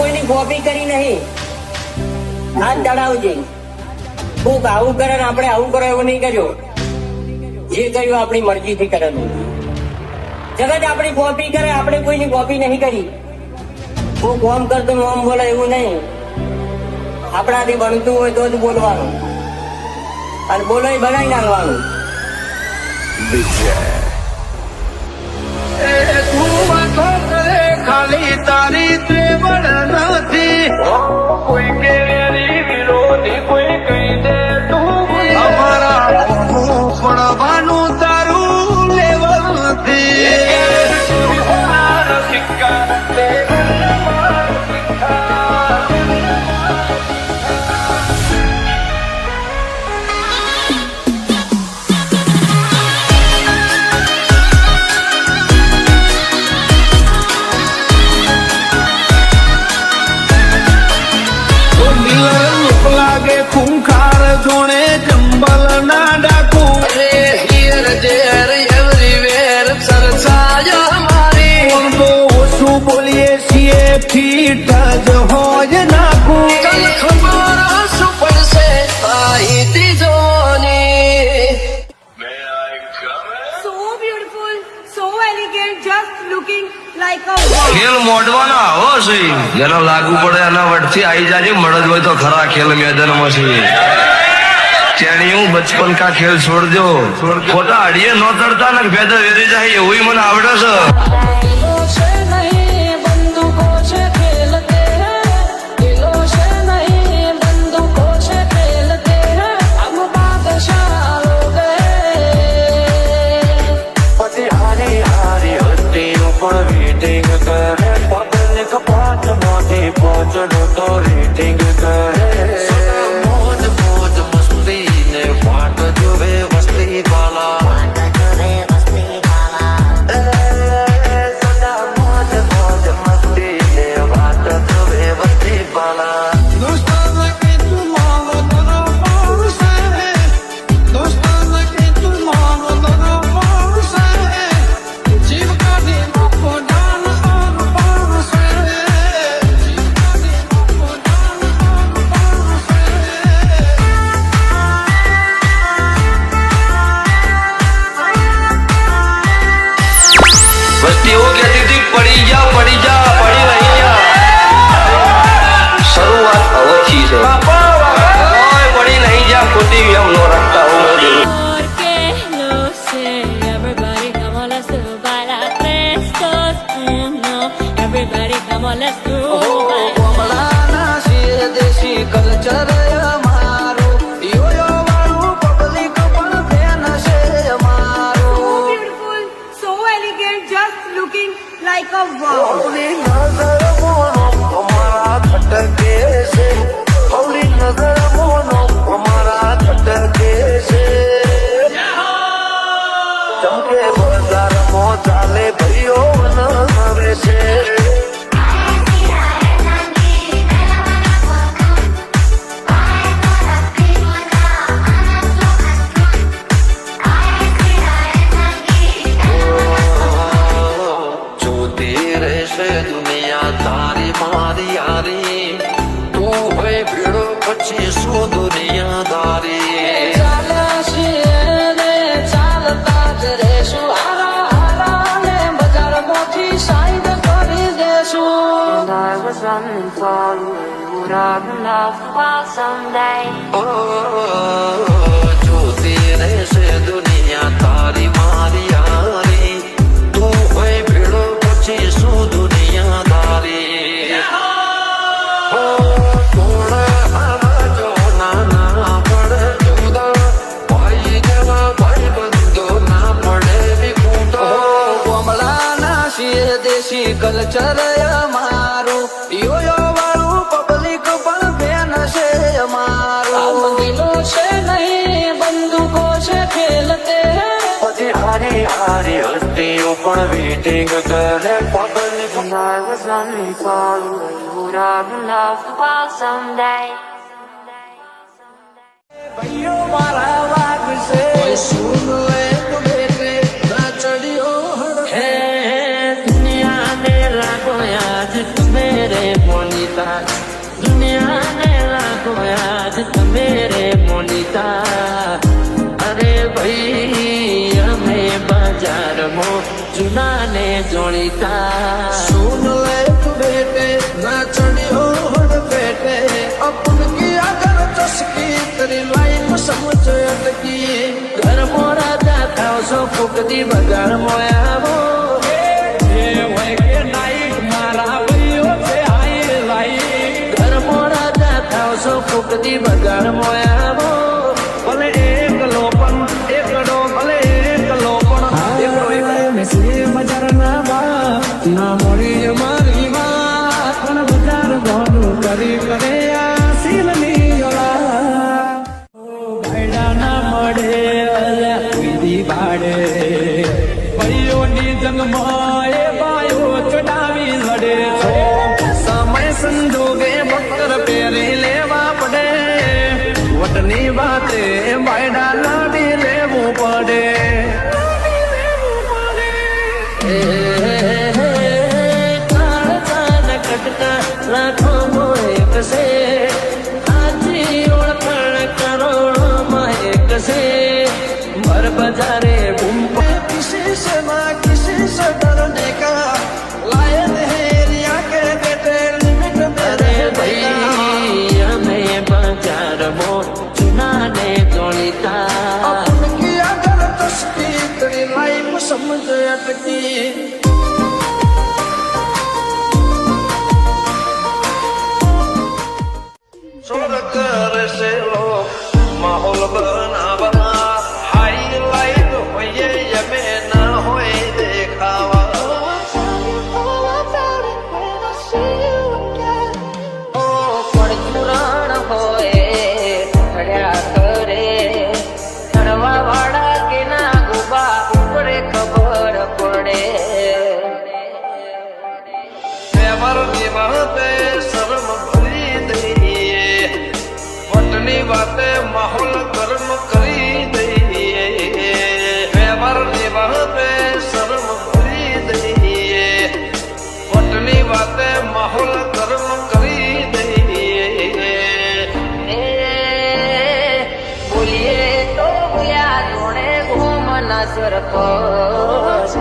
કોઈની કોપી કરી નહીં. હાથ ચડાવજે. કોક આવું કરે ને આપણે આવું કરો એવું નહીં કર્યો. જે કર્યું આપણી મરજીથી કરેલું. જગત આપણી કોપી કરે, આપણે કોઈની કોપી નહીં કરી. કોક ઓમ કરતું ઓમ બોલે એવું નહીં. આપણાથી બનતું હોય તો જ બોલવાનું, અને બોલો એ બનાવી નાખવાનું. ખાલી તારી ત્રેવડ નથી, કોઈ કેરી વિરોધી કોઈ કહી દે તું અમારા પડવાનું તારું લેવલ નથી. ખૂંખાર જોણે ચંબલ ના ડાકુ રે હિયર જેર એવરીવેર સરસાયા મારી તો ઓછું બોલીએ છીએ ફીટ જ હોય નાખું કલ ખબર શું પડશે આઈતી જોની. So beautiful, so elegant, just looking like a wow. ખેલ મોડવાના આવો છે, જેનો લાગુ પડે એના વટથી આવી જાય. મળદ હોય તો ખરા ખેલ મેદાનમાં છે. તેણીયું બચપન કા ખેલ છોડજો, ખોટા અડીએ ન તરતા ને ભેદ વેરી જાય એવું મને આવડે છે. પહોંચનો તો રેટિંગ કરે, મોજ મોજ મસ્તી ને વાટ જોવે વસ્તી વાલા. સદા મોજ મોજ મસ્તી ને વાટ જોવે વસ્તી વાલા. એવું કહેતી હતી પડી જા પડી જા, પડી રહી જા. શરૂઆત હવેથી છે. કોઈ પડી નહીં જા, ખોટી એમ નો રાખતા હું. Porque lo sé, everybody come on, let's do baila 3, 2, 1. Everybody come on, let's do baila. કમળાના શિર દેશી કલ્ચર અમારું, યોયો વાળું પબ્લિક પણ ફેન છે અમારું. So beautiful, so elegant, just looking like a wow. હવલી નજર મોનો અમારા ખટકે છે, હવલી નજર મોનો અમારા ખટકે છે. ચમકે બજારમાં ચાલે ભાઈઓ નવે છે. દુનિયા તારી મારી યારી, તું હોય ભીડો પછી શું દુનિયાદારી. ચાલતા જ રેશું, બજાર માંથી સાઈડ કરી દેશું. જોતી રહેશે દુનિયા તારી મારી યારી, તું હોય ભીડો પછી શું દુનિયાદારી. દેશી કલ્ચર અમારું, યોયો વાળું પબ્લિક પણ ફેન છે અમારું. દિલો છે નહીં બંદૂકો છે ખેલતે, પછી હારી હારી હસ્તીઓ પણ વેટિંગ કરે. પબ્લિક ભાઈઓ મારા વાગશે સુન લે બેટે ના ચડ્યો હે દુનિયા ને રાખો આજ મેરે બોલી મોનિકા દુનિયાને લાગો આજ તમે રે મોનિકા અરે ભાઈ અમે બજારમાં જૂનાને જોડીતા सुन ले तू बेटे नाचनी हो हर बेटे अपन की अगर चस्की तेरी लाइफ समझ अटकी ઘર મોરા જાતા છો ફૂકતી બગાડ મોયાવો ઘર મોરા જાતા છો ફૂકતી બગાડ મોયાવો ભલે એકલો પણ એકડો ભલે એકલો પણ બજાર ના વાત ના મળી મારી વાત પણ બજાર ઘણું કરી કરે આ શીલની ઓલા ભાઈડા ના મળે અલ્યા પીધી ભાડે ભાઈઓની જંગમાં એ બાયો ચડાવી લડે છો સમય સંજોગે બક્કર પહેરી લેવા પડે વટની વાતે ભાઈડા લાડી લેવું પડે કટકા લાખો એક છે આજી ઓળખાણ કરોડોમાં એક છે ભર બજારે બૂમ किसी से ना किसी से डरने का लायक है रिया के बेटे लिमिट में અરે ભાઈ અમે બજારમાં જૂનાને જોડીતા अपन की अगर चस्की तेरी लाइफ समझ अटकी सुर कर से लोग माहौल बनावा हाईलाइट होइए ये में ना होए देखावा ઓ પડચુરણ હોય ઠડ્યા કરે ઠડવા વાળા કે ના ગુબા ઉપરે ખબર પડે प्यार निभाते शर्म भरी दईए वटनी बाते माहौल गर्म करी दईए प्यार निभाते शर्म भरी दईए वटनी बाते माहौल गर्म करी दईए એ બોલીએ તો બોલ્યા જોડે ઘૂમના સરપંચ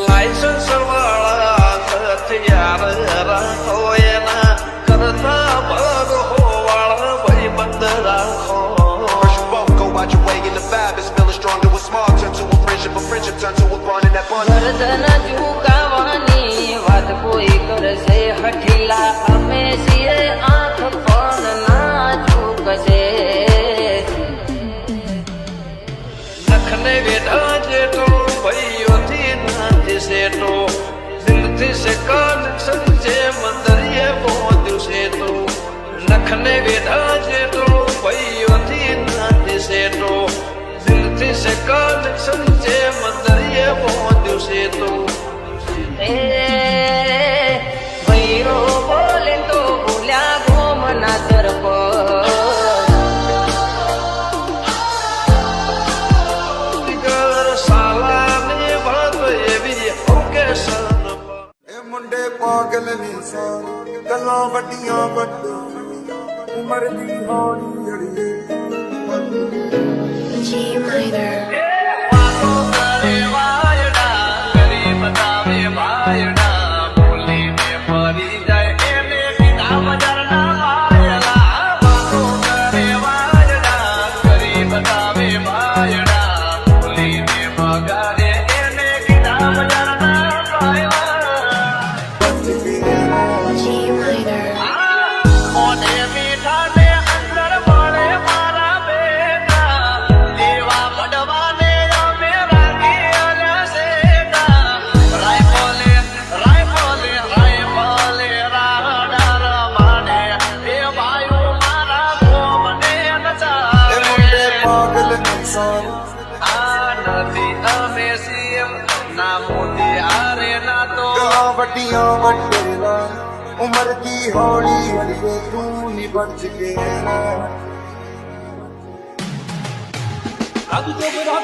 लाइसेंस वाला हथियार રાખો એના કરતા ભાગ હોવાળા ભાઈબંધ રાખો First you won't go out your way and the vibe is feeling strong. It was small, turn to a friendship turn to a bond, and that bond. ગરદન ઝુકાવાની વાત કોઈ કરશે હઠીલા અમે છીએ આંખ પણ ના ઝુકશે નખને વેઢા જેટલો ભાઈઓથી નાથી સેટો દિલથી સે કનેક્શન જે મંદરિયે પહોંચ્યું છે તો નખને વેઢા જેટલો ભાઈઓથી નાથી સેટો દિલથી સે કનેક્શન જે મંદરિયે પહોંચ્યું છે તો એ ભૈરો બોલે તો બોલ્યા ઘૂમના સરપંચ દિગર સાલાની વાત એવી ઓકેશન ਇਹ ਮੁੰਡੇ ਪਾਗਲ ਨੇ ਸਾਰੇ ਗੱਲਾਂ ਵੱਡੀਆਂ ਵੱਡੋ ਉਮਰ ਦੀ ਹੌਲੀ ਅੜੀਏ વાતો કરે વાયડા કરી બતાવે ભાયડા બોલીને ફરી જાય એને કીધા બજારના વાયડા વાતો કરે વાયડા કરી બતાવે ભાયડા બોલીને ભગાડે એને કીધા બજારના વાયડા મોઢે મીઠા ને અંદર મળે મારા બેટા દેવા પડવાને અમે રાખી આલ્યા સેટા રાયફલે રાડા રમાડે એ ભાઈઓ મારા ગોમને ਇਹ નચાવે ਮੁੰਡੇ ਪਾਗਲ ਨੇ ਸਾਰੇ આ નથી અમે સીએમ ના મોદી હારે ના તો ਗੱਲਾਂ ਵੱਡੀਆਂ ਵੱਡੇਰਾ ਉਮਰ ਦੀ ਹੌਲੀ ਹੌਲੀ ਤੂੰ ਨਹੀਂ ਬਚ ਕੇ ਰਹਿਣਾ ਰੱਬ ਤੋਂ ਬਿਨਾਂ